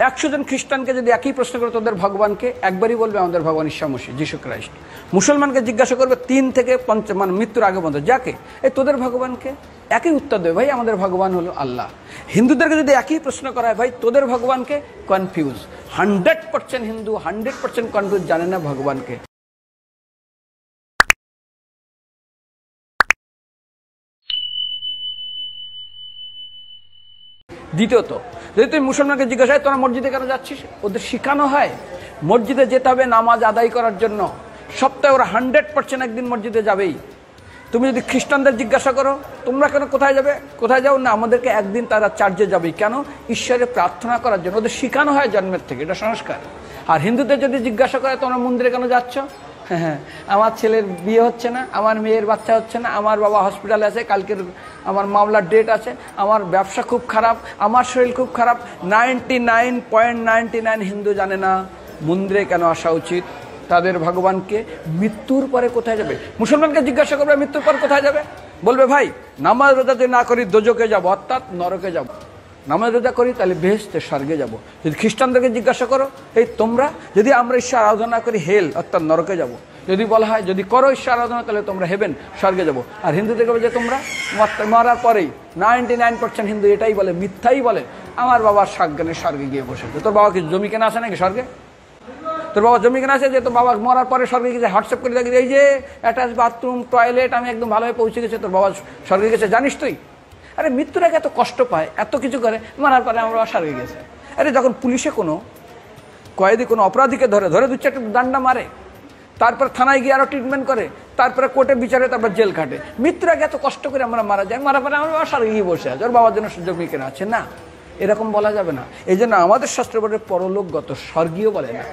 100 জন খ্রিস্টানকে যদি একই প্রশ্ন করে তোদের ভগবানকে, একবারই বলবে আমাদের ভগবান ঈসা মসীহ, যিশু খ্রাইস্ট। মুসলমানকে জিজ্ঞাসা করবে 3 থেকে 5 মানে মৃত্যুর আগে পর্যন্ত, যাকে এই তোদের ভগবানকে, একই উত্তর দেবে, ভাই আমাদের ভগবান হলো আল্লাহ। হিন্দুদেরকে যদি একই প্রশ্ন করা হয়, ভাই তোদের ভগবানকে, কনফিউজ। 100% হিন্দু 100% কনফিউজ, জানে না ভগবানকে। দ্বিতীয়ত, যদি তুমি মুসলমানকে জিজ্ঞাসা হয় তোরা মসজিদে কেন যাচ্ছিস, ওদের শেখানো হয় মসজিদে যেতে হবে নামাজ আদায় করার জন্য। সপ্তাহে ওরা 100% একদিন মসজিদে যাবেই। তুমি যদি খ্রিস্টানদের জিজ্ঞাসা করো তোমরা কেন কোথায় যাবে, কোথায় যাও না, আমাদেরকে একদিন তারা চার্চে যাবে। কেন? ঈশ্বরে প্রার্থনা করার জন্য। ওদের শেখানো হয় জন্মের থেকে, এটা সংস্কার। আর হিন্দুদের যদি জিজ্ঞাসা করে তোমরা মন্দিরে কেন যাচ্ছ, হ্যাঁ আমার ছেলের বিয়ে হচ্ছে না, আমার মেয়ের বাচ্চা হচ্ছে না, আমার বাবা হসপিটালে আছে, কালকের আমার মামলার ডেট আছে, আমার ব্যবসা খুব খারাপ, আমার শরীর খুব খারাপ। 99.99 হিন্দু জানে না মন্দিরে কেন আসা উচিত, তাদের ভগবানকে। মৃত্যুর পরে কোথায় যাবে, মুসলমানকে জিজ্ঞাসা করবে মৃত্যুর পর কোথায় যাবে, বলবে ভাই নামাজ রোজা যদি না করি দোজকে যাব, অর্থাৎ নরকে যাব। নামাজ রোজা করি তাহলে বেহেশতে, স্বর্গে যাব। যদি খ্রিস্টানদেরকে জিজ্ঞাসা করো, এই তোমরা যদি আমরা ঈশ্বর আরাধনা করি হেল অর্থাৎ নরকে যাব। যদি বলা হয় যদি করো ঈশ্বর আরাধনা তাহলে তোমরা হেভেন, স্বর্গে যাব। আর হিন্দুদেরকে বলে যে তোমরা মরার পরেই 99% হিন্দু এটাই বলে, মিথ্যাই বলে, আমার বাবার সজ্ঞানে স্বর্গে গিয়ে বসেছে। তোর বাবা কি জমি কেনা আছে নাকি স্বর্গে? তোর বাবা জমি কেনা আছে যে তোর বাবা মরার পরে স্বর্গে গেছে, হোয়াটসঅ্যাপ করে দেখি এই যে অ্যাটাচ বাথরুম, টয়লেট, আমি একদম ভালোভাবে পৌঁছে গেছে, তোর বাবা স্বর্গে গেছে, জানিস তুই? আরে মৃত্যুর আগে এত কষ্ট পায়, এত কিছু করে, মারার পরে আমার বাবা স্বর্গে গেছে। আরে যখন পুলিশে কোনো কয়েদি কোনো অপরাধীকে ধরে 2-4টা ডান্ডা মারে, তারপর থানায় গিয়ে আরো ট্রিটমেন্ট করে, তারপরে কোর্টে বিচারে, তারপর জেল খাটে, মৃত্যুর আগে এত কষ্ট করে আমরা মারা যায়, মারার পরে আমার বাবা স্বর্গে গিয়ে বসে আছে, ওর বাবার জন্য জমি কেনা আছে না, এরকম বলা যাবে না। এই জন্য আমাদের শাস্ত্র বলে পরলোকগত, স্বর্গীয় বলে না।